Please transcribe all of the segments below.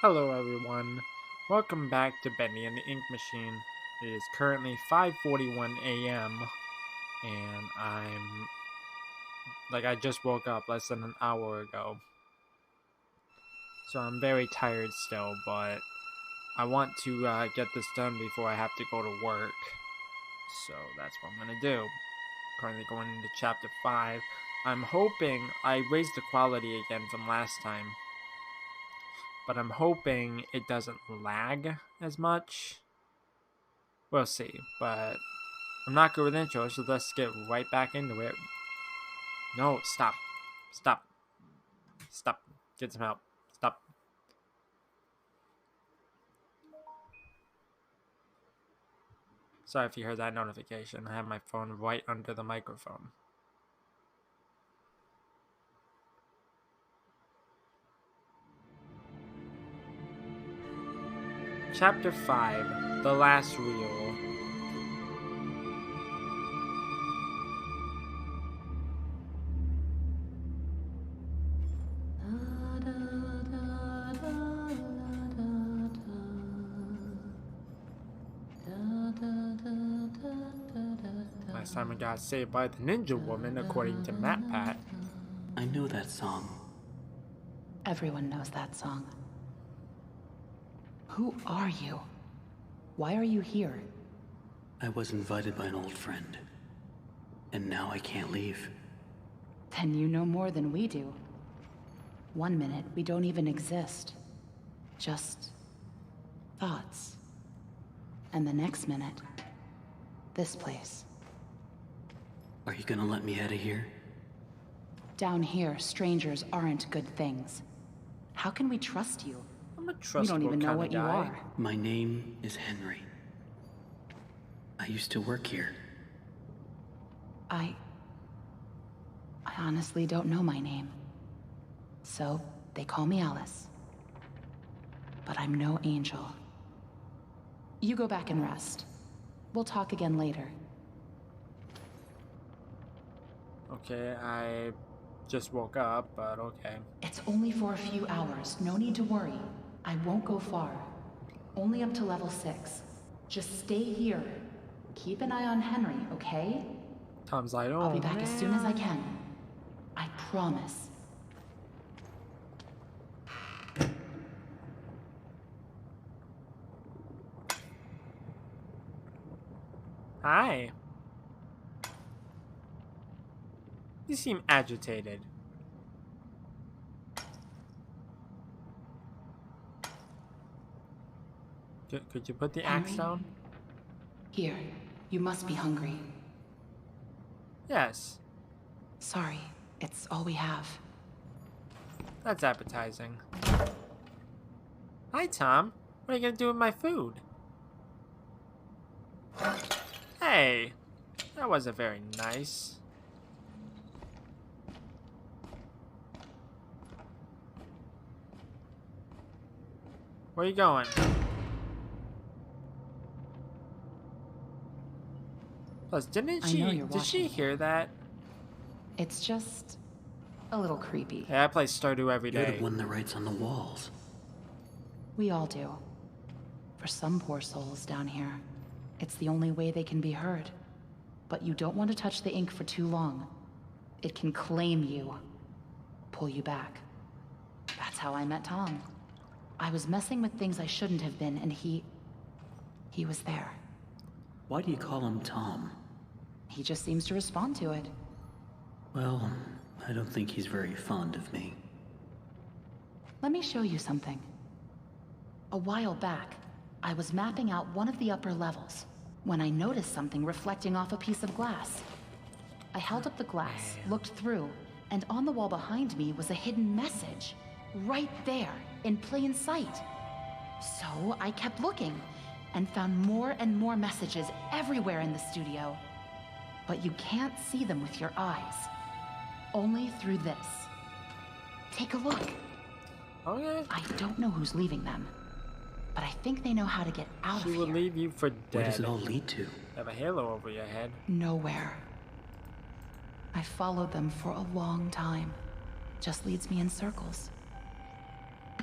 Hello everyone, welcome back to Bendy and the Ink Machine. It is currently 5:41 a.m. and I just woke up less than an hour ago. So I'm very tired still, but I want to get this done before I have to go to work. So that's what I'm going to do. Currently going into chapter 5. I'm hoping I raised the quality again from last time. But I'm hoping it doesn't lag as much. We'll see, but I'm not good with intros, so let's get right back into it. No, stop. Stop. Stop. Get some help. Stop. Sorry if you heard that notification. I have my phone right under the microphone. Chapter 5, The Last Reel. Last time I got saved by the ninja woman, according to MatPat. I know that song. Everyone knows that song. Who are you? Why are you here? I was invited by an old friend. And now I can't leave. Then you know more than we do. 1 minute, we don't even exist. Just thoughts. And the next minute, this place. Are you gonna let me out of here? Down here, strangers aren't good things. How can we trust you? I'm a We trustable don't even know what you guy. are. My name is Henry. I used to work here. I honestly don't know my name. So, they call me Alice. But I'm no angel. You go back and rest. We'll talk again later. Okay, I just woke up, but okay. It's only for a few hours. No need to worry. I won't go far. Only up to level 6. Just stay here. Keep an eye on Henry, okay? Tom's like, oh, I'll be back as soon as I can. I promise. Hi. You seem agitated. Could you put the axe Henry? down? Here. You must be hungry. Yes. Sorry. It's all we have. That's appetizing. Hi, Tom. What are you gonna do with my food? Hey! That wasn't very nice. Where are you going? Plus, didn't I she? know you're Did she watching. hear that? It's just a little creepy. Hey, I play Stardew every You're day. the one that writes on the walls. We all do. For some poor souls down here, it's the only way they can be heard. But you don't want to touch the ink for too long. It can claim you, pull you back. That's how I met Tom. I was messing with things I shouldn't have been, and he was there. Why do you call him Tom? He just seems to respond to it. Well, I don't think he's very fond of me. Let me show you something. A while back, I was mapping out one of the upper levels when I noticed something reflecting off a piece of glass. I held up the glass, looked through, and on the wall behind me was a hidden message. Right there, in plain sight. So I kept looking, and found more and more messages everywhere in the studio. But you can't see them with your eyes. Only through this. Take a look. Okay. I don't know who's leaving them, but I think they know how to get out She of will here. leave you for Where does dead. it all lead to? Have a halo over your head. Nowhere. I followed them for a long time. Just leads me in circles.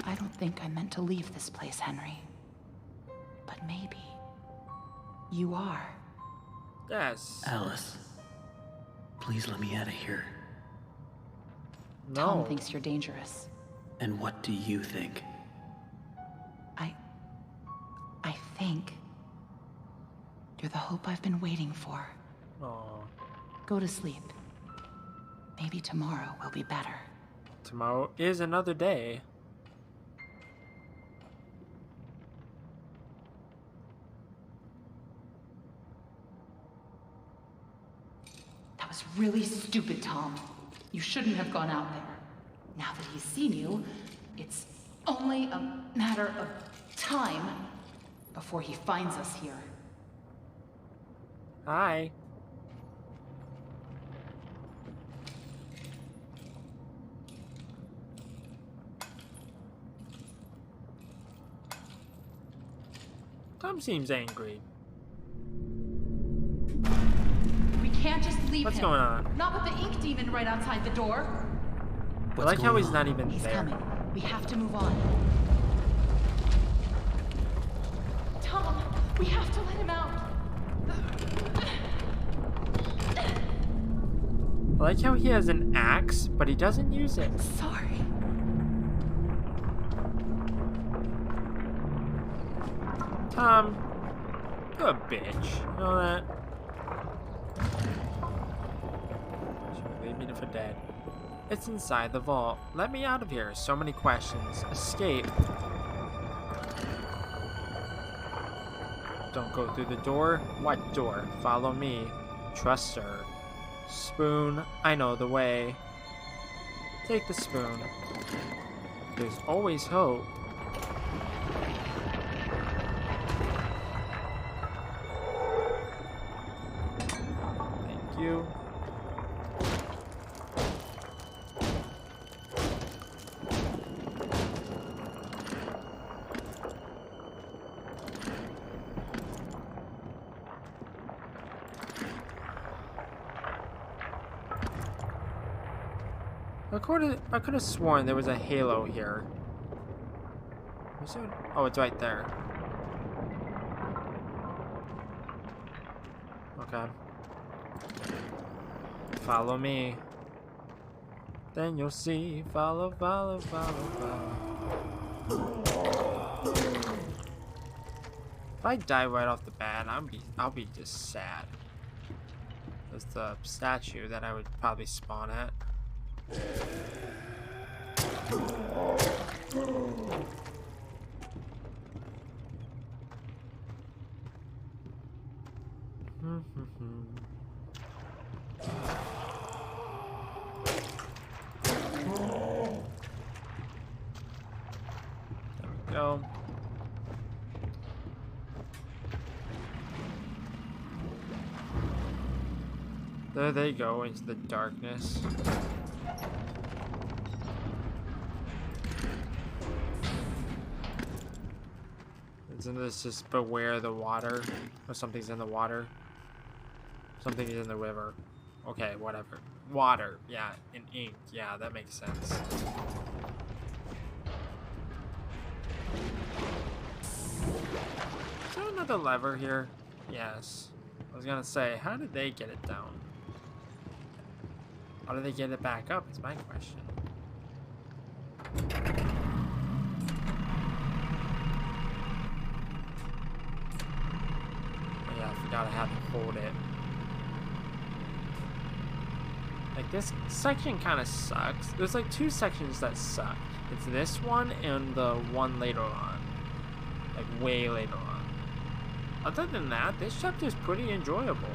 I don't think I meant to leave this place, Henry. But maybe you are. Yes. Alice, please let me out of here. No. Tom thinks you're dangerous. And what do you think? I think you're the hope I've been waiting for. Oh. Go to sleep. Maybe tomorrow will be better. Tomorrow is another day. That was really stupid, Tom. You shouldn't have gone out there. Now that he's seen you, it's only a matter of time before he finds us here. Hi. Tom seems angry. We can't just leave What's him. going on? Not with the ink demon right outside the door. I like how he's not even He's there. coming. We have to move on. Tom, we have to let him out. I like how he has an axe, but he doesn't use it. Sorry. Tom, you're a bitch. You know that? Should leave me for dead. It's inside the vault. Let me out of here. So many questions. Escape. Don't go through the door. What door? Follow me. Trust her. Spoon. I know the way. Take the spoon. There's always hope. Thank you. I could have sworn there was a halo here. Was there? Oh, it's right there. Okay. Follow me. Then you'll see. Follow, follow, follow, follow. If I die right off the bat, I'll be just sad. There's the statue that I would probably spawn at. There we go. There they go into the darkness. Isn't this just beware the water? Or something's in the water? Something is in the river. Okay, whatever. Water, yeah, and ink. Yeah, that makes sense. Is there another lever here? Yes. I was gonna say, how did they get it down? How do they get it back up? Is my question. Oh yeah, I forgot I had to hold it. Like, this section kind of sucks. There's like two sections that suck. It's this one and the one later on. Like, way later on. Other than that, this chapter is pretty enjoyable.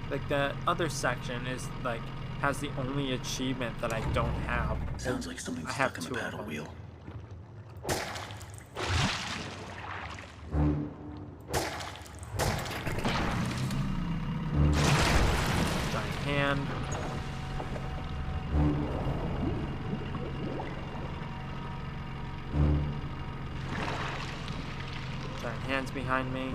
Like, the other section is like has the only achievement that I don't have. Sounds like something I have stuck in two the of paddle them. wheel. Giant hand. Giant hands behind me.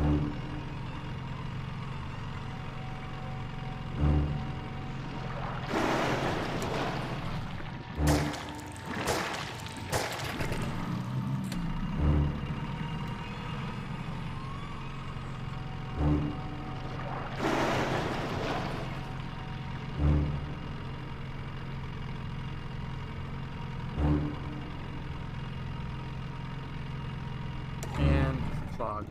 log.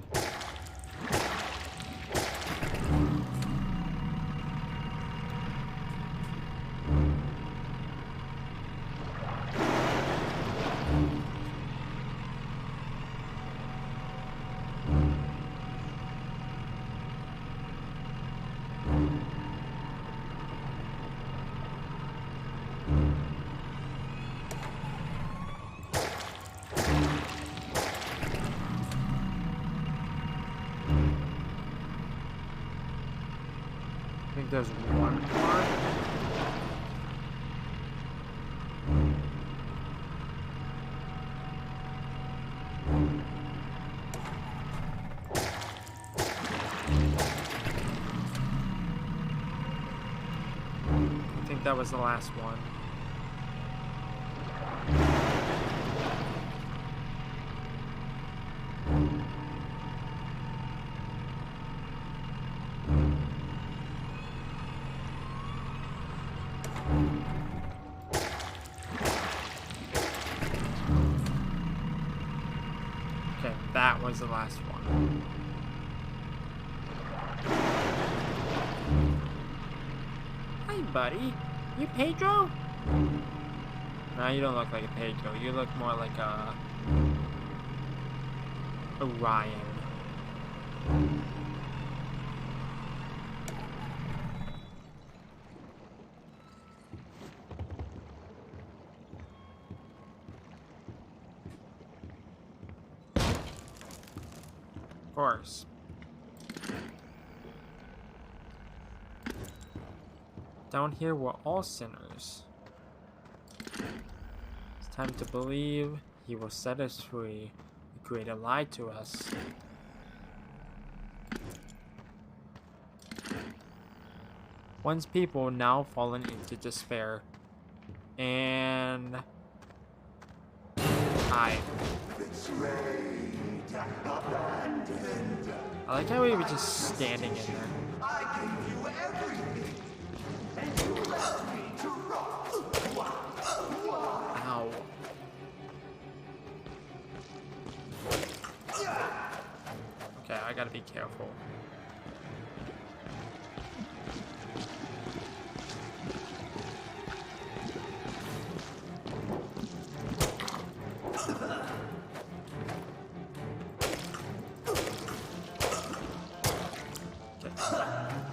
I think there's one more. I think that was the last one. Okay, that was the last one. Hi, buddy. You Pedro? No, you don't look like a Pedro. You look more like a Ryan. Of course. Down here we're all sinners. It's time to believe he will set us free. The Creator lied to us. One's people now fallen into despair. And I like how we were just standing in there. I gave you everything, and you left me to rot. Why? Ow. Okay, I gotta be careful.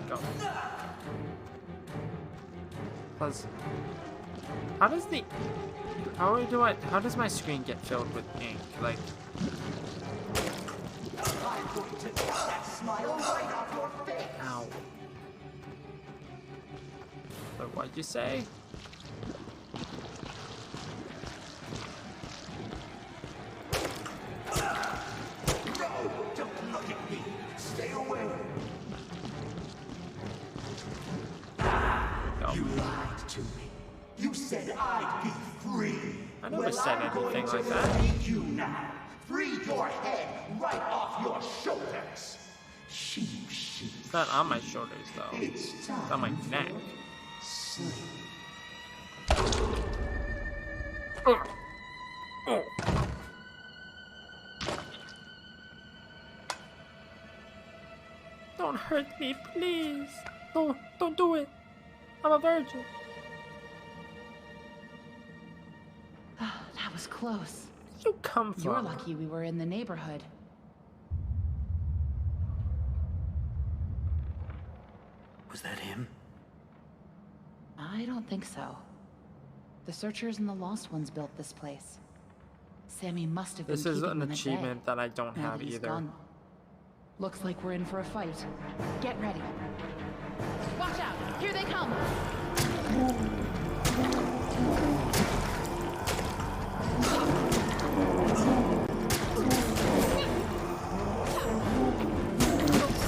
Go. Plus, how does my screen get filled with ink? Like, I'm going to get that smile right off your face. ow. But what'd you say? No, don't look at me. Stay away. Go. You lied to me. You said I'd be free. I never Well, said I'm anything going to like that. free you now. Free your head right off your shoulders. Sheep. It's not on my shoulders though. It's time. It's on my neck. Sleep. Don't hurt me, please. Don't do it. I'm a virgin. That was close. Where'd you come from? You're lucky we were in the neighborhood. Was that him? I don't think so. The Searchers and the Lost Ones built this place. Sammy must have been This is keeping an them at achievement bay. that I don't Now have that he's either. gone. Looks like we're in for a fight. Get ready. Watch out! Here they come!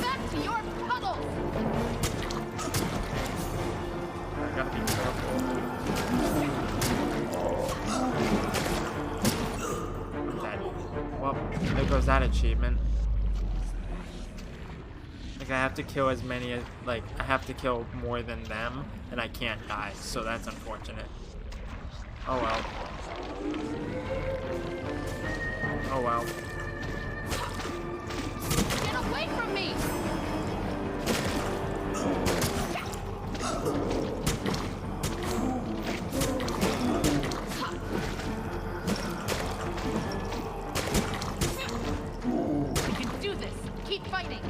Back to your puddles! I gotta be careful. Okay. Well, there goes that achievement. Like, I have to kill as many as, like, I have to kill more than them, and I can't die, so that's unfortunate. Oh well. Oh well. away from me! You can do this! Keep fighting!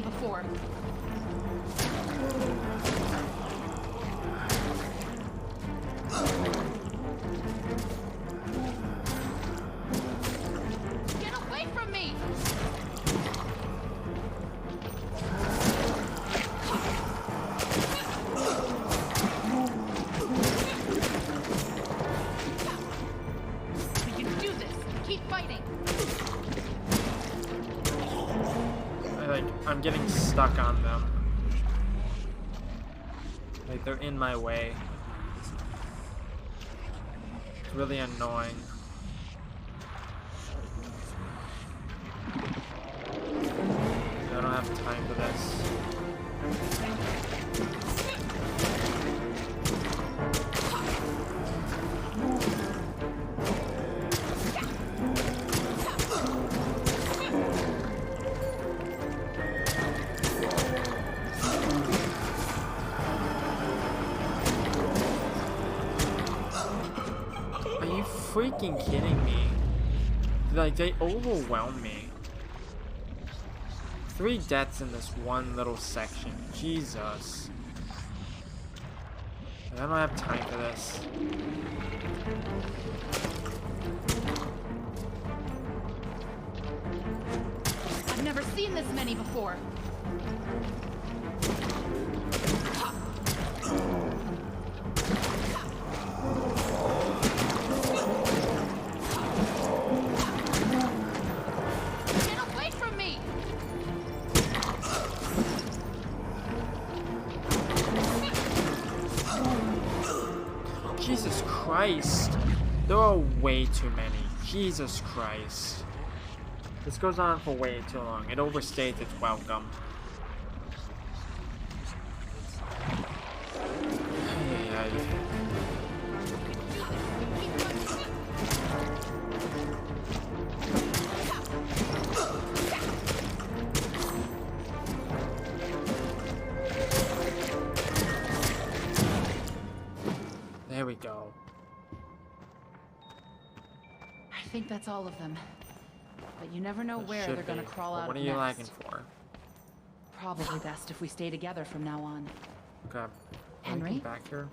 Before. Get away from me! You can do this. Keep fighting. I'm getting stuck on them. Like, they're in my way. It's really annoying. I don't have time for this. Freaking kidding me? Like, they overwhelm me. 3 deaths in this one little section. Jesus. I don't have time for this. I've never seen this many before. Jesus Christ. There are way too many. Jesus Christ. This goes on for way too long. It overstates its welcome. There we go. I think that's all of them. But you never know where they're gonna crawl out. What are you lagging for? Probably best if we stay together from now on. Okay. Henry? Back here?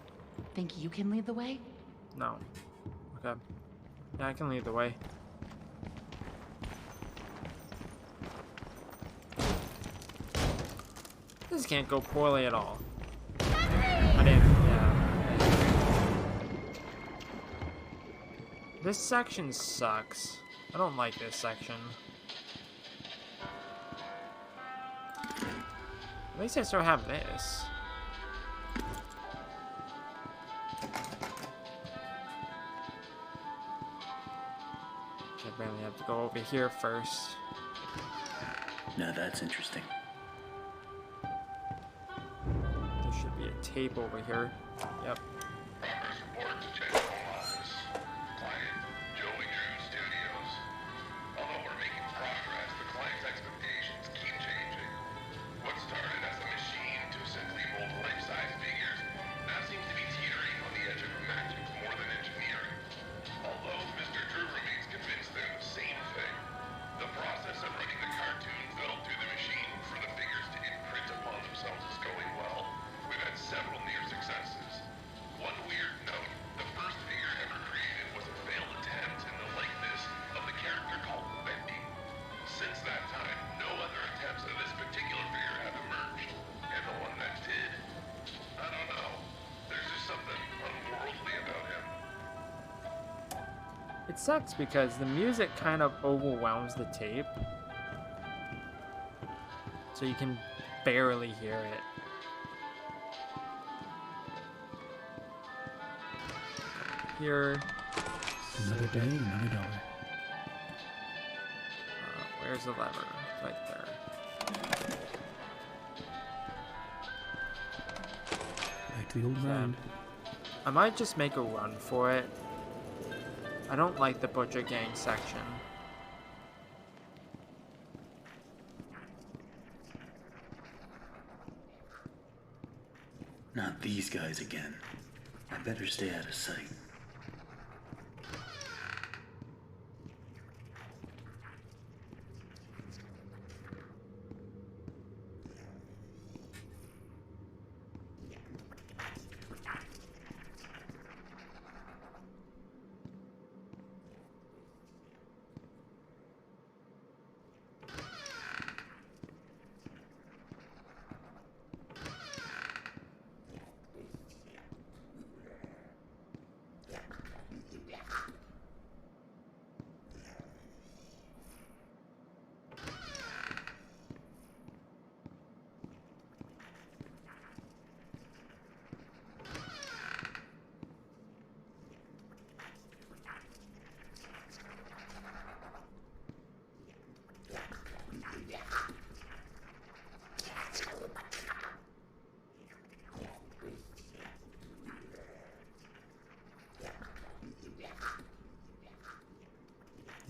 Think you can lead the way? No. Okay. Yeah, I can lead the way. This can't go poorly at all. I didn't, yeah. This section sucks. I don't like this section. At least I still have this. I barely have to go over here first. Now that's interesting. There should be a tape over here. Yep. Several near successes. sucks because the music kind of overwhelms the tape. So you can barely hear it. Here. Another day, another dollar. Where's the lever? Right there. Back to the old grind. I might just make a run for it. I don't like the Butcher Gang section. Not these guys again. I better stay out of sight.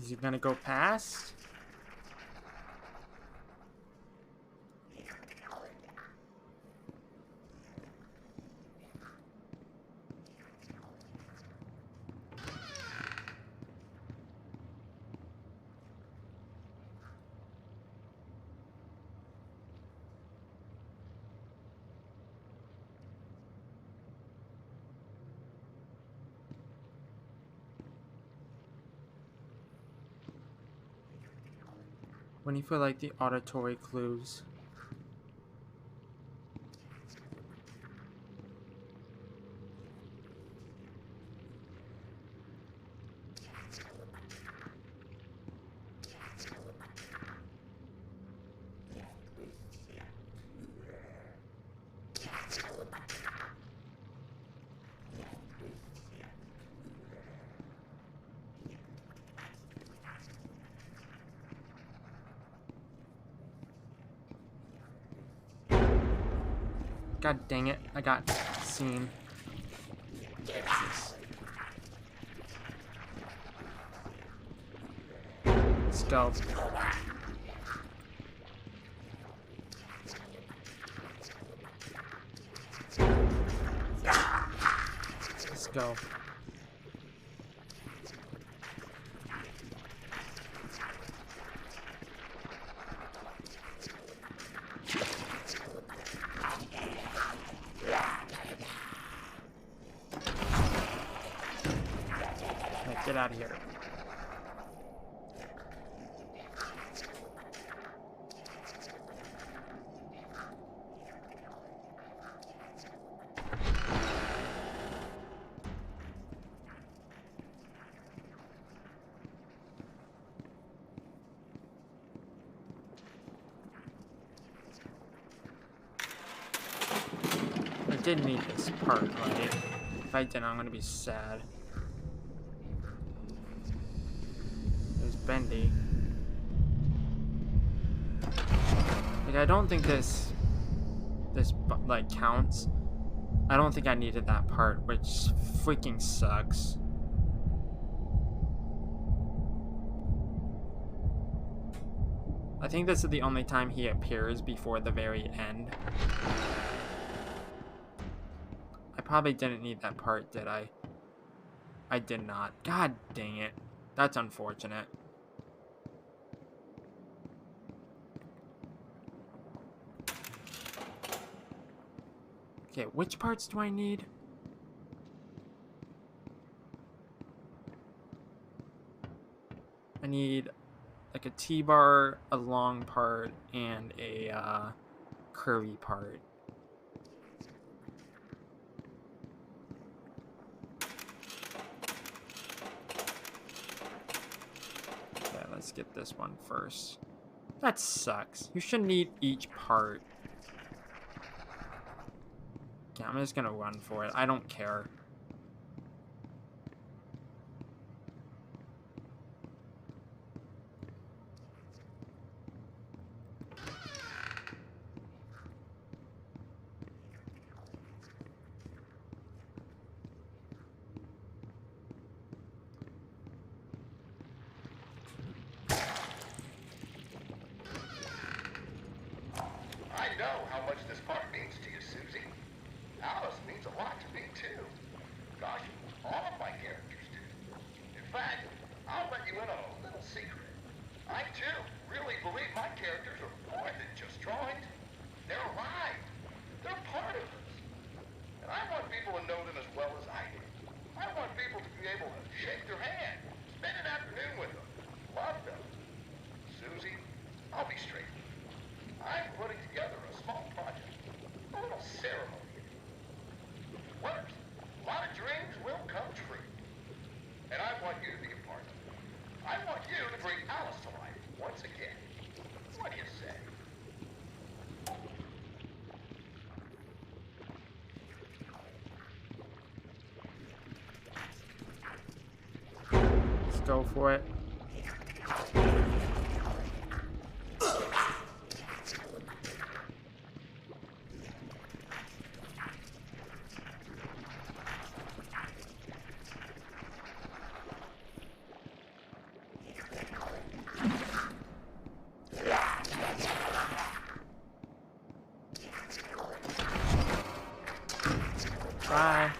Is he gonna go past? When you feel like the auditory clues. God dang it, I got seen. Let's go. Let's go. Get out of here. I did need this part, right? If I didn't, I'm gonna be sad. Bendy. Like, I don't think this like counts. I don't think I needed that part, which freaking sucks. I think this is the only time he appears before the very end. I probably didn't need that part, did I? I did not. God dang it. That's unfortunate. Okay, which parts do I need? I need like a T-bar, a long part, and a curvy part. least get this one first. That sucks. You shouldn't need each part. Yeah, I'm just gonna run for it. I don't care. I know how much this part means to you, Susie. Alice means a lot to me, too. Gosh, all of my characters do. In fact, I'll let you in on a little secret. I, too, really believe my characters are more than just drawings. They're alive. They're part of us. And I want people to know them as well as I do. I want people to be able to shake their hand, spend an afternoon with them, love them. Susie, I'll be straight. I'm putting together a small project, a little ceremony. If it works, a lot of dreams will come true. And I want you to be a part of it. I want you to bring Alice to life once again. What do you say? Let's go for it. Bye.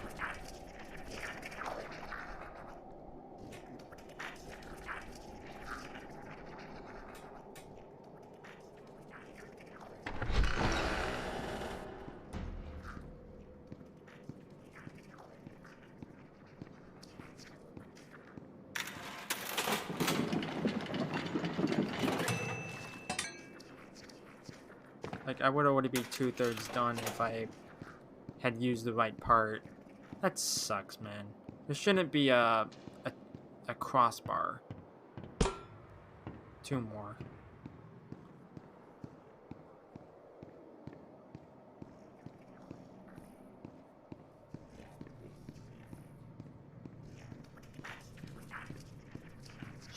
Like, I would already be 2/3 done if I had used the right part. That sucks, man. There shouldn't be a crossbar. 2 more.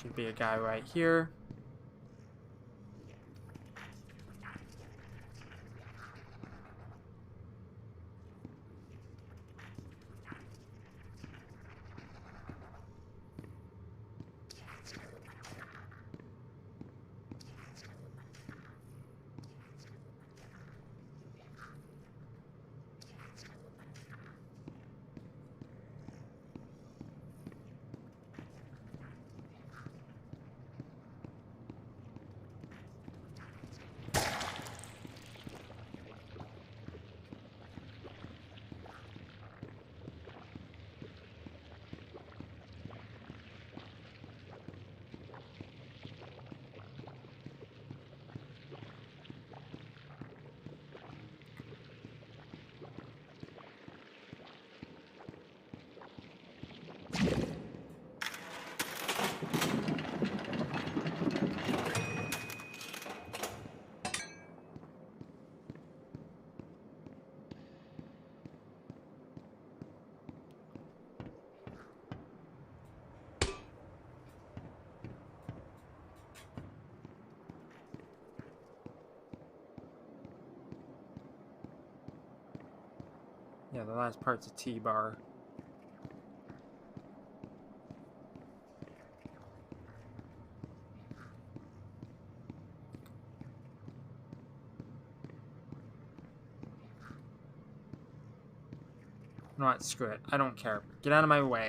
Should be a guy right here. Yeah, the last part's a T-bar. You know what? Screw it. I don't care. Get out of my way.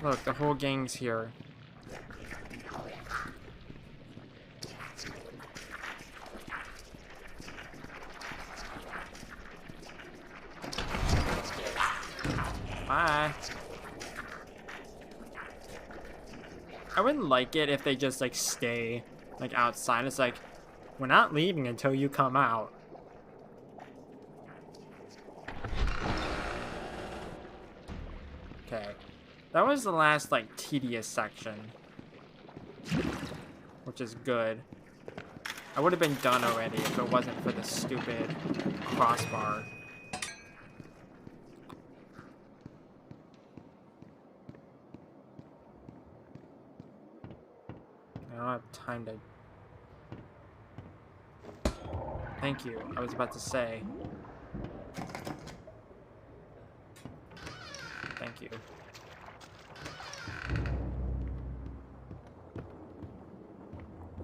Look, the whole gang's here. Bye. I wouldn't like it if they just like stay like outside. It's like, we're not leaving until you come out. Okay. That was the last like tedious section. Which is good. I would have been done already if it wasn't for the stupid crossbar. I don't have time to... Thank you. I was about to say. Thank you.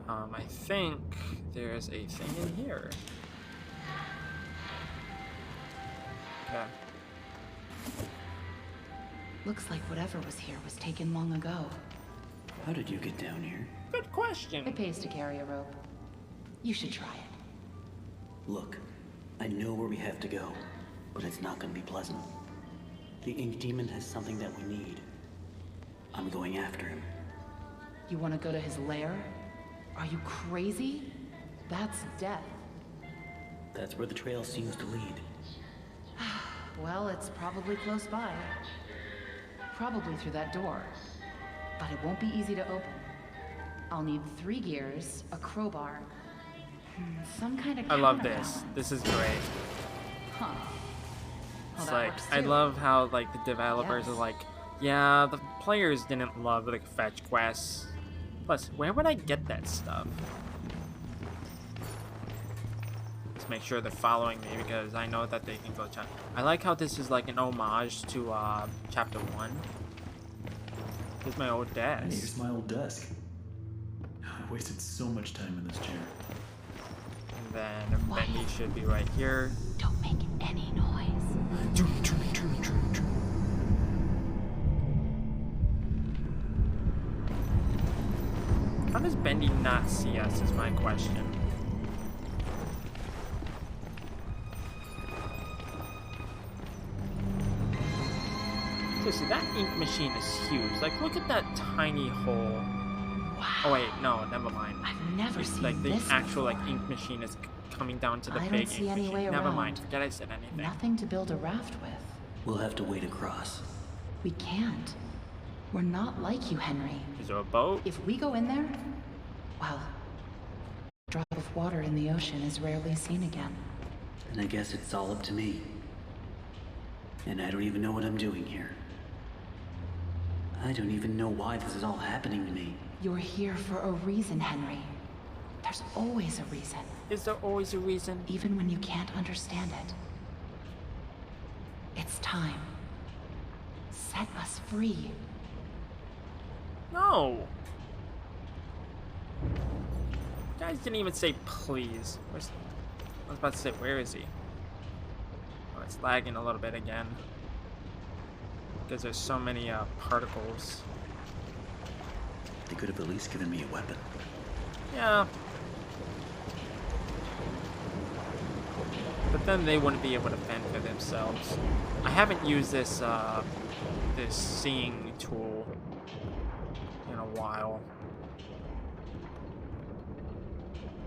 I think there's a thing in here. Okay. Looks like whatever was here was taken long ago. How did you get down here? Good question. It pays to carry a rope. You should try it. Look, I know where we have to go, but it's not gonna be pleasant. The Ink Demon has something that we need. I'm going after him. You want to go to his lair? Are you crazy? That's death. That's where the trail seems to lead. Well, it's probably close by. Probably through that door. But it won't be easy to open. I'll need 3 gears, a crowbar, some kind of I love counterbalance. this. This is great. Huh. Well, It's that like, works I too. love how like the developers Yes. are like, yeah, the players didn't love like fetch quests. Plus, where would I get that stuff? Let's make sure they're following me because I know that they can go check. I like how this is like an homage to chapter 1. Here's my old Hey, desk. here's my old desk. I wasted so much time in this chair. And then Why? Bendy should be right here. Don't make any noise. How does Bendy not see us is my question. Seriously, that ink machine is huge. Like, look at that tiny hole. Wow. Oh wait, no, never mind. I've never It's seen like the this actual before. like ink machine is coming down to the I big don't see ink any machine. way Never around. mind. Forget I said anything. Nothing to build a raft with. We'll have to wade across. We can't. We're not like you, Henry. Is there a boat? If we go in there, well, a drop of water in the ocean is rarely seen again. And I guess it's all up to me. And I don't even know what I'm doing here. I don't even know why this is all happening to me. You're here for a reason, Henry. There's always a reason, Is there always a reason? even when you can't understand it. It's time. Set us free. No. You guys didn't even say please. Where's... I was about to say, where is he? Oh, it's lagging a little bit again. Because there's so many particles. They could have at least given me a weapon. Yeah. But then they wouldn't be able to fend for themselves. I haven't used this this seeing tool in a while.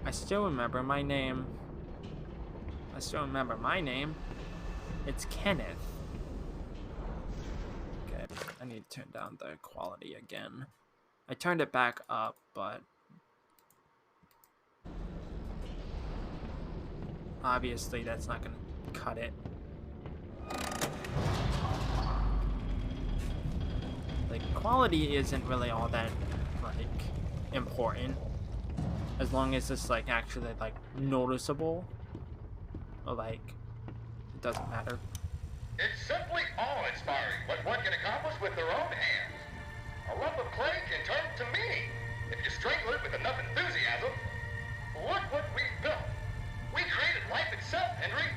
I still remember my name. I still remember my name. It's Kenneth. Okay, I need to turn down the quality again. I turned it back up, but obviously that's not gonna cut it. Like, quality isn't really all that, like, important. As long as it's, like, actually, like, noticeable. Or, like, it doesn't matter. It's simply awe-inspiring what one can accomplish with their own hands. A lump of clay can turn to meaning if you strangle it with enough enthusiasm. Look what we've built. We created life itself, Henry.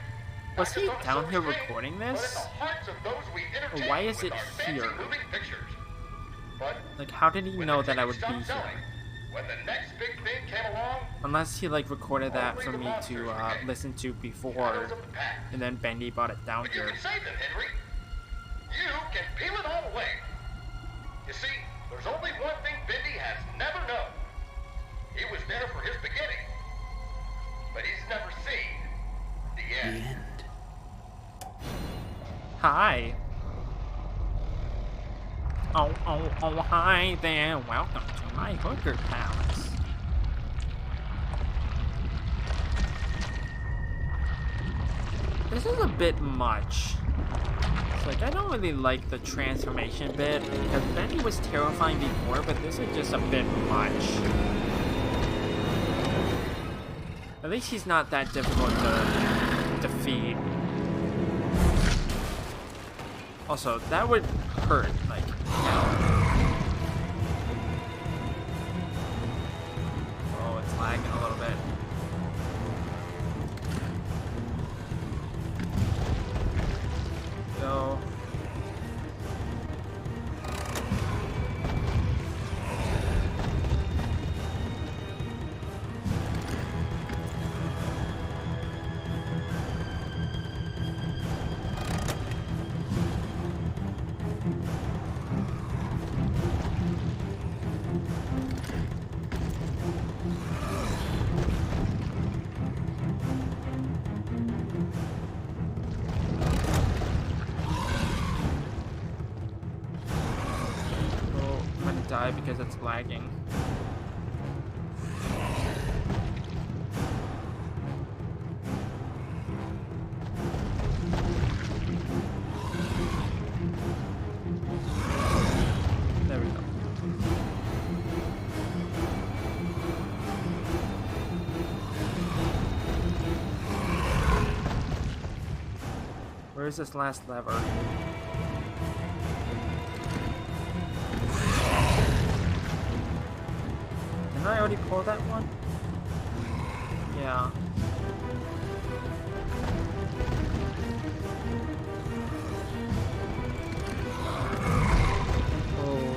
Was Not he just on a down here silver screen, recording but in this? the hearts of those we entertain why is with it our fancy here? moving pictures. But Like, how did he when know the that I tickets would be stopped selling, here? when the next big thing came along, Unless he, like, recorded that only for the me monsters to remained. listen to before, shadows of the past. and then Bendy brought it down But you here. can save them, Henry. you can peel it all away. You see, there's only one thing Bendy has never known. He was there for his beginning, but he's never seen the The end. end. Hi. Oh, hi there. Welcome to my hooker palace. This is a bit much. It's like, I don't really like the transformation bit, because Bendy was terrifying before, but this is just a bit much. At least he's not that difficult to defeat. Also, that would hurt, like, hell. Oh, it's lagging a little bit. Go. Die because it's lagging. There we go. Where's this last lever? Did I already pull that one? Yeah. Oh.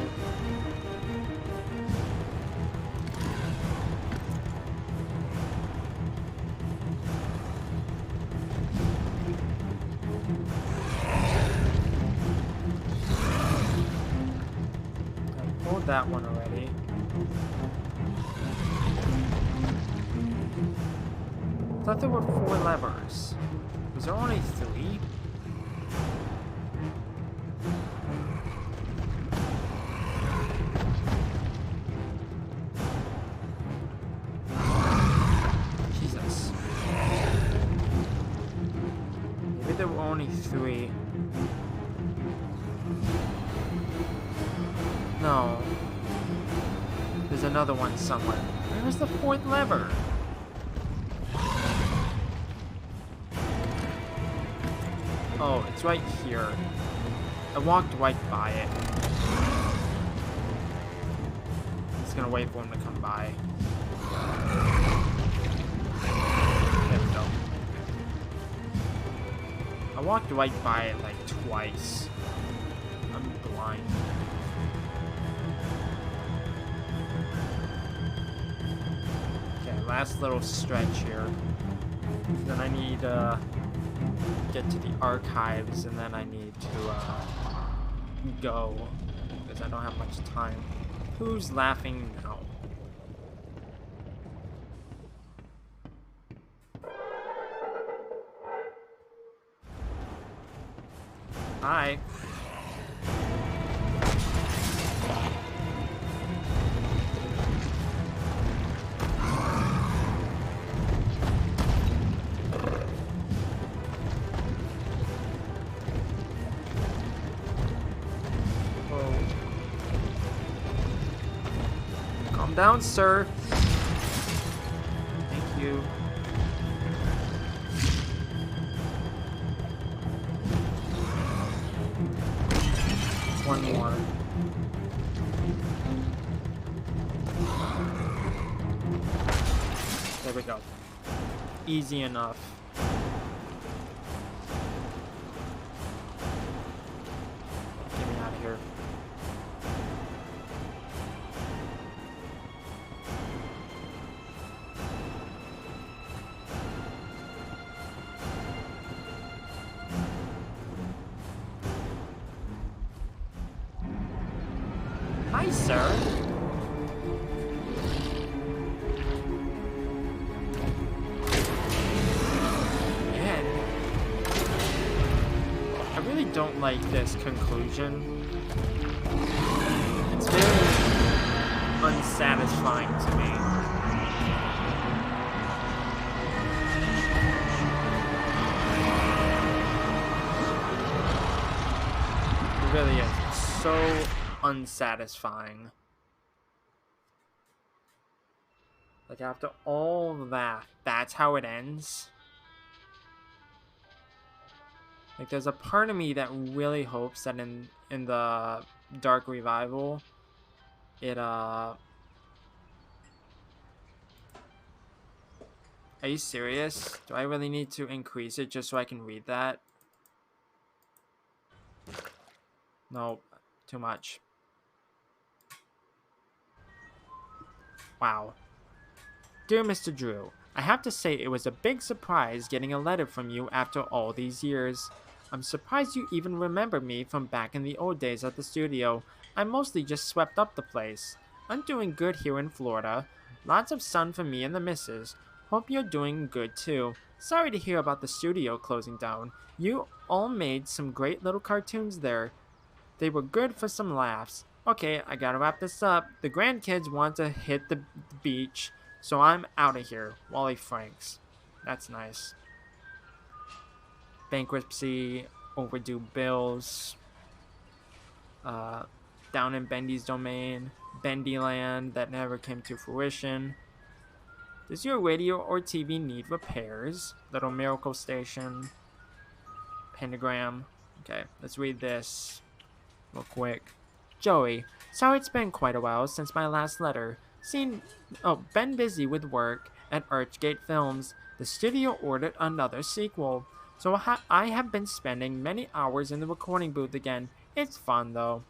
I pulled that one already. I thought there were 4 levers. Was there only 3? Jesus. Maybe there were only 3. No. There's another one somewhere. Where's the 4th lever? Oh, it's right here. I walked right by it. I'm just gonna wait for him to come by. There we go. I walked right by it like twice. I'm blind. Okay, last little stretch here. Then I need get to the archives, and then I need to go, because I don't have much time. Who's laughing now? Hi. Calm down, sir. Thank you. One more. There we go. Easy enough. Get me out of here. Please, sir. Man, I really don't like this conclusion. It's very unsatisfying to me. It really is. It's so unsatisfying. Like, after all that, that's how it ends? Like, there's a part of me that really hopes that in the Dark Revival, it, Are you serious? Do I really need to increase it just so I can read that? Nope. Too much. Wow. Dear Mr. Drew, I have to say it was a big surprise getting a letter from you after all these years. I'm surprised you even remember me from back in the old days at the studio. I mostly just swept up the place. I'm doing good here in Florida. Lots of sun for me and the missus. Hope you're doing good too. Sorry to hear about the studio closing down. You all made some great little cartoons there. They were good for some laughs. Okay, I gotta wrap this up. The grandkids want to hit the beach, so I'm out of here. Wally Franks. That's nice. Bankruptcy, overdue bills, down in Bendy's domain, Bendy land that never came to fruition. Does your radio or TV need repairs? Little Miracle Station, Pentagram. Okay, let's read this real quick. Joey, sorry it's been quite a while since my last letter. Been busy with work at Archgate Films. The studio ordered another sequel, so I have been spending many hours in the recording booth again. It's fun though.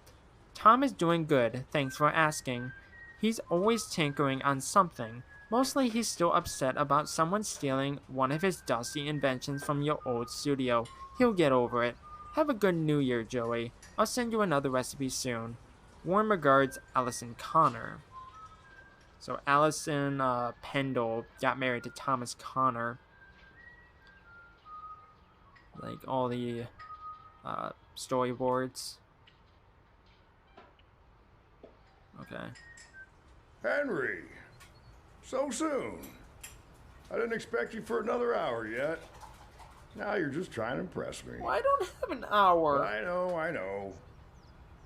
Tom is doing good, thanks for asking. He's always tinkering on something. Mostly he's still upset about someone stealing one of his dusty inventions from your old studio. He'll get over it. Have a good New Year, Joey. I'll send you another recipe soon. Warm regards, Allison Connor. So Allison Pendle got married to Thomas Connor. Like all the storyboards. Okay. Henry! So soon. I didn't expect you for another hour yet. Now you're just trying to impress me. Well, I don't have an hour. I know.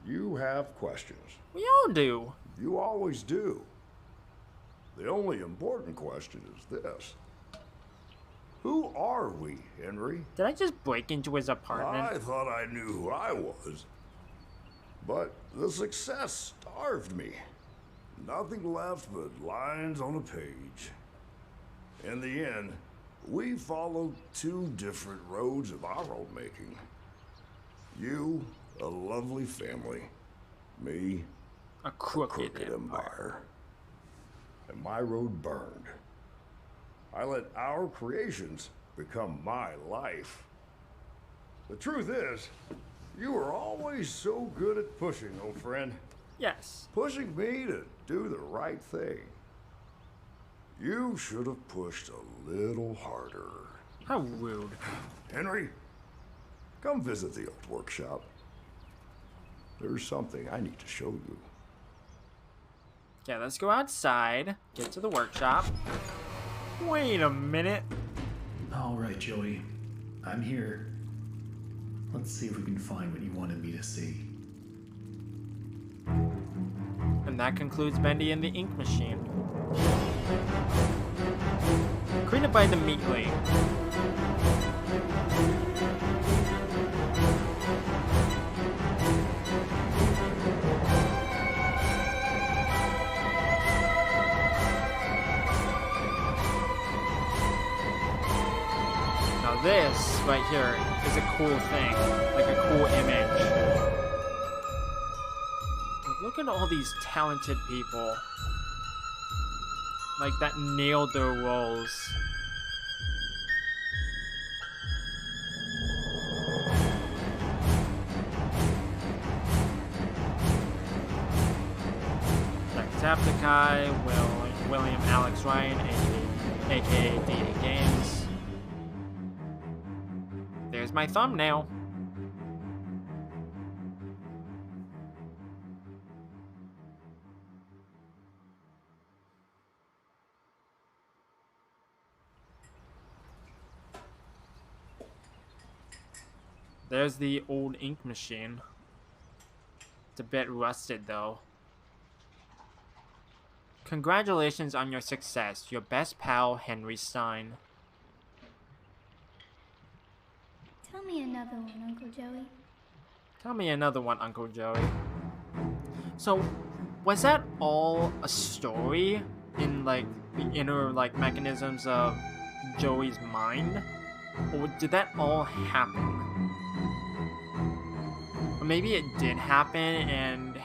You have questions. We all do. You always do. The only important question is this. Who are we, Henry? Did I just break into his apartment? I thought I knew who I was. But the success starved me. Nothing left but lines on a page. In the end, we followed two different roads of our own making. You, a lovely family. Me, A crooked empire. And my road burned. I let our creations become my life. The truth is, you were always so good at pushing, old friend. Yes. Pushing me to do the right thing. You should have pushed a little harder. How rude. Henry, come visit the old workshop. There's something I need to show you. Okay, let's go outside. Get to the workshop. Wait a minute. All right, Joey. I'm here. Let's see if we can find what you wanted me to see. And that concludes Bendy and the Ink Machine. Created by the Meatly. Now this right here is a cool thing, like a cool image. Look at all these talented people. Like, that nailed their roles. Jacksepticeye, William Alex Ryan, aka DA Games. There's my thumbnail. There's the old ink machine. It's a bit rusted though. Congratulations on your success, your best pal, Henry Stein. Tell me another one, Uncle Joey. Tell me another one, Uncle Joey. So, was that all a story in like the inner like mechanisms of Joey's mind? Or did that all happen? Or maybe it did happen and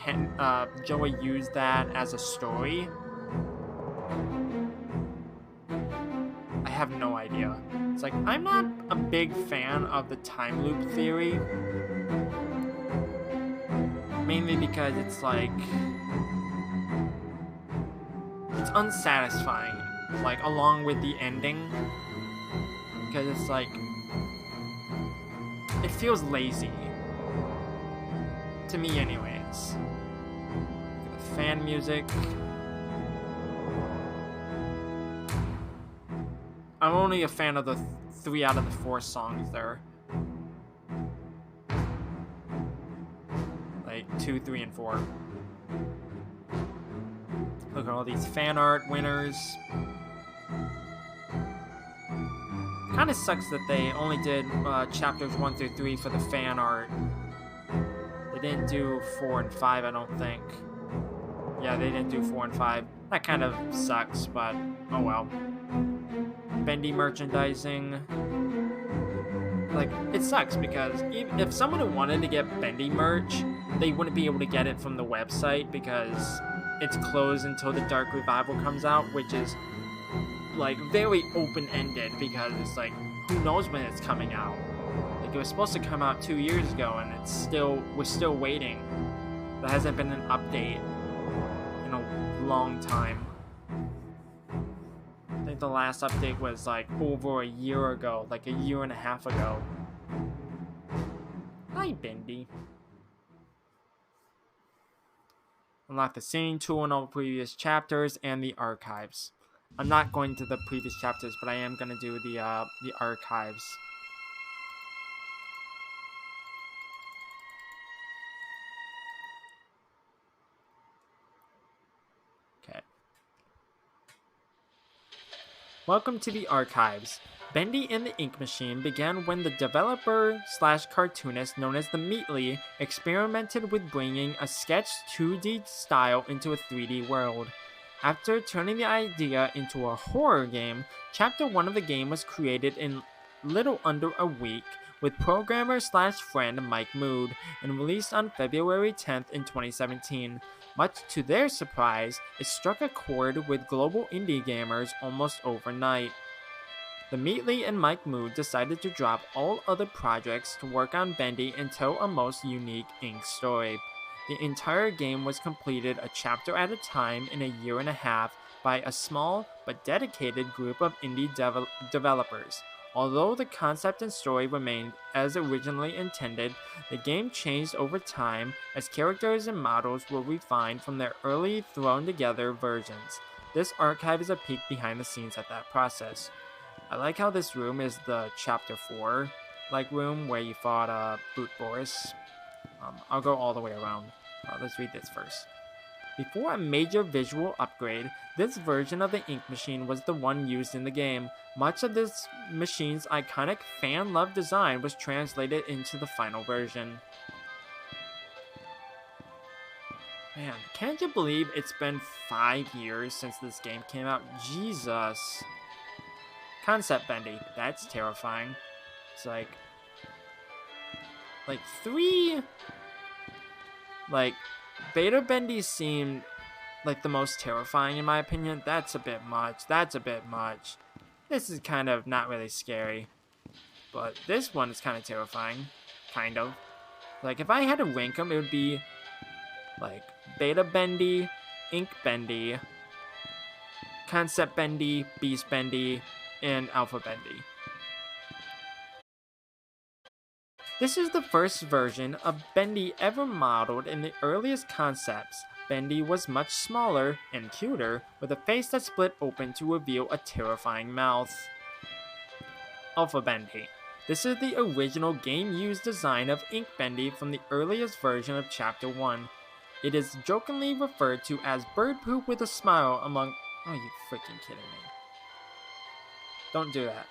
Joey used that as a story? I have no idea. It's like, I'm not a big fan of the time loop theory. Mainly because it's like, it's unsatisfying, like along with the ending. Because it's like, it feels lazy. To me anyways. The fan music. I'm only a fan of the 3 out of the 4 songs there. Like 2, 3, and 4. Look at all these fan art winners. Kinda sucks that they only did chapters 1 through 3 for the fan art. They didn't do 4 and 5, I don't think. Yeah, they didn't do 4 and 5. That kind of sucks, but oh well. Bendy merchandising. Like, it sucks because if someone wanted to get Bendy merch, they wouldn't be able to get it from the website because it's closed until the Dark Revival comes out, which is like very open-ended because it's like, who knows when it's coming out. Like, it was supposed to come out 2 years ago and we're still waiting. There hasn't been an update in a long time. I think the last update was like over a year ago, like a year and a half ago. Hi, Bendy. Unlock the singing tool in all previous chapters and the archives. I'm not going to the previous chapters, but I am going to do the archives. Okay. Welcome to the archives. Bendy and the Ink Machine began when the developer/cartoonist known as the Meatly experimented with bringing a sketch 2D style into a 3D world. After turning the idea into a horror game, Chapter 1 of the game was created in little under a week with programmer/friend Mike Mood and released on February 10th in 2017. Much to their surprise, it struck a chord with global indie gamers almost overnight. The Meatly and Mike Mood decided to drop all other projects to work on Bendy and tell a most unique Ink story. The entire game was completed a chapter at a time in a year and a half by a small but dedicated group of indie developers. Although the concept and story remained as originally intended, the game changed over time as characters and models were refined from their early thrown-together versions. This archive is a peek behind the scenes at that process. I like how this room is the Chapter 4 room where you fought Boot Boris. I'll go all the way around. Let's read this first. Before a major visual upgrade, this version of the Ink Machine was the one used in the game. Much of this machine's iconic fan-loved design was translated into the final version. Man, can't you believe it's been 5 years since this game came out? Jesus. Concept Bendy, that's terrifying. It's like 3... Beta Bendy seemed like the most terrifying in my opinion. That's a bit much. This is kind of not really scary. But this one is kind of terrifying. Kind of. Like, if I had to rank them, it would be Beta Bendy, Ink Bendy, Concept Bendy, Beast Bendy, and Alpha Bendy. This is the first version of Bendy ever modeled. In the earliest concepts, Bendy was much smaller and cuter, with a face that split open to reveal a terrifying mouth. Alpha Bendy. This is the original game-used design of Ink Bendy from the earliest version of Chapter 1. It is jokingly referred to as bird poop with a smile among... Oh, you freaking kidding me. Don't do that.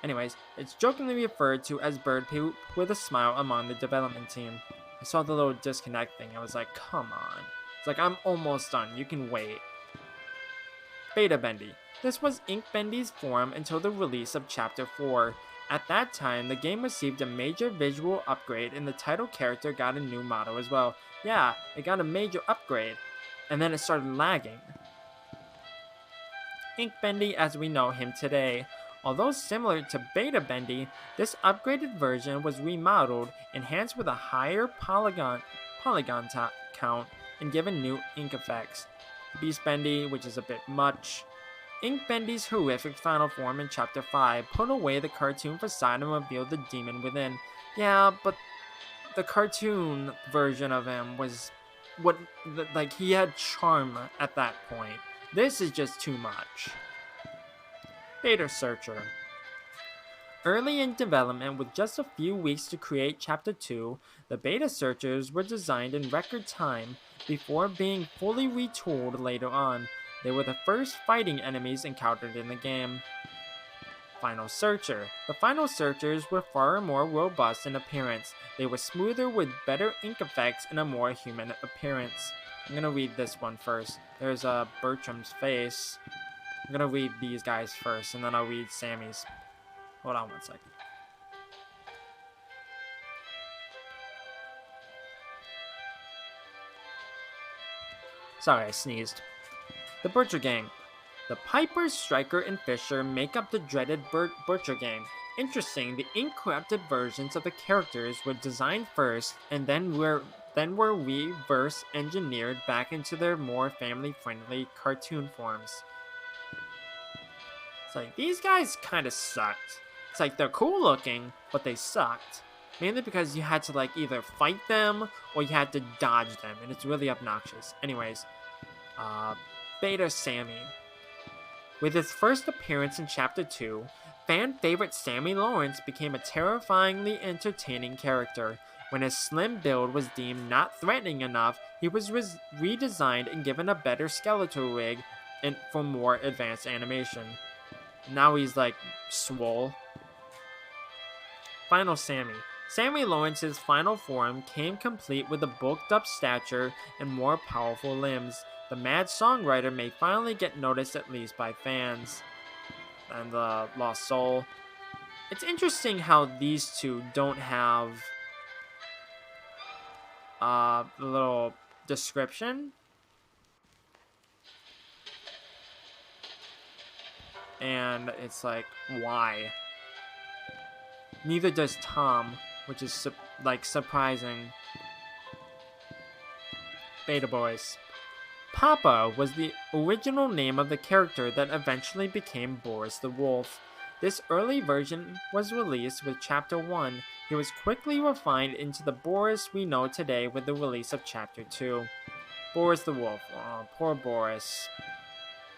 Anyways, it's jokingly referred to as bird poop with a smile among the development team. I saw the little disconnect thing. I was like, come on. It's like, I'm almost done. You can wait. Beta Bendy. This was Ink Bendy's form until the release of Chapter 4. At that time, the game received a major visual upgrade and the title character got a new model as well. Yeah, it got a major upgrade. And then it started lagging. Ink Bendy as we know him today. Although similar to Beta Bendy, this upgraded version was remodeled, enhanced with a higher polygon count, and given new ink effects. Beast Bendy, which is a bit much. Ink Bendy's horrific final form in Chapter 5 put away the cartoon facade and revealed the demon within. Yeah, but the cartoon version of him was like he had charm at that point. This is just too much. Beta Searcher. Early in development, with just a few weeks to create Chapter 2, the Beta Searchers were designed in record time before being fully retooled later on. They were the first fighting enemies encountered in the game. Final Searcher. The Final Searchers were far more robust in appearance. They were smoother with better ink effects and a more human appearance. I'm gonna read this one first. There's Bertram's face. I'm gonna read these guys first, and then I'll read Sammy's. Hold on one second. Sorry, I sneezed. The Butcher Gang. The Piper, Striker, and Fisher make up the dreaded Butcher Gang. Interesting, the ink-corrupted versions of the characters were designed first, and then were reverse engineered back into their more family-friendly cartoon forms. It's like, these guys kind of sucked. It's like, they're cool looking, but they sucked. Mainly because you had to like either fight them, or you had to dodge them, and it's really obnoxious. Anyways, Beta Sammy. With his first appearance in Chapter 2, fan favorite Sammy Lawrence became a terrifyingly entertaining character. When his slim build was deemed not threatening enough, he was redesigned and given a better skeletal rig and for more advanced animation. Now he's like swole. Final Sammy. Sammy Lawrence's final form came complete with a bulked up stature and more powerful limbs. The mad songwriter may finally get noticed, at least by fans. And the Lost Soul. It's interesting how these two don't have the little description. And it's like, why? Neither does Tom, which is surprising. Beta Boys. Papa was the original name of the character that eventually became Boris the Wolf. This early version was released with Chapter 1. He was quickly refined into the Boris we know today with the release of Chapter 2. Boris the Wolf. Oh, poor Boris.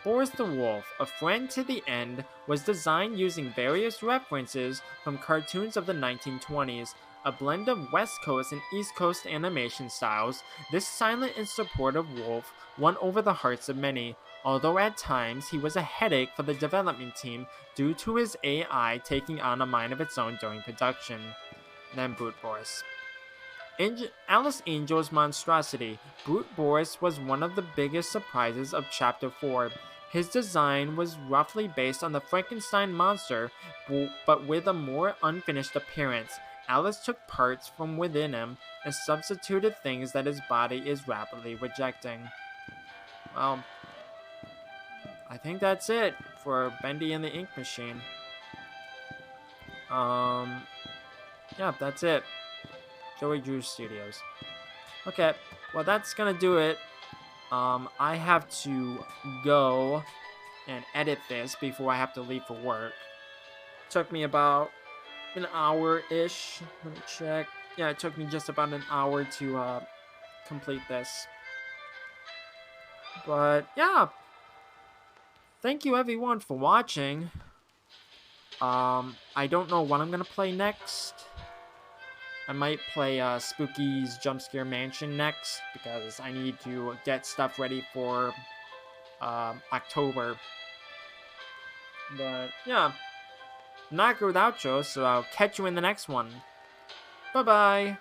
Boris the Wolf, a friend to the end, was designed using various references from cartoons of the 1920s. A blend of West Coast and East Coast animation styles, this silent and supportive wolf won over the hearts of many, although at times he was a headache for the development team due to his AI taking on a mind of its own during production. Then Brute Boris. Alice Angel's monstrosity. Brute Boris was one of the biggest surprises of Chapter 4. His design was roughly based on the Frankenstein monster, but with a more unfinished appearance. Alice took parts from within him and substituted things that his body is rapidly rejecting. Well, I think that's it for Bendy and the Ink Machine. Yeah, that's it. Joey Drew Studios. Okay, well that's gonna do it I have to go and edit this before I have to leave for work. Took me about an hour-ish. Let me check. Yeah, it took me just about an hour to complete this. But yeah, thank you everyone for watching. I don't know what I'm gonna play next. I might play Spooky's Jump Scare Mansion next because I need to get stuff ready for October. But yeah, not good outro, so I'll catch you in the next one. Bye bye.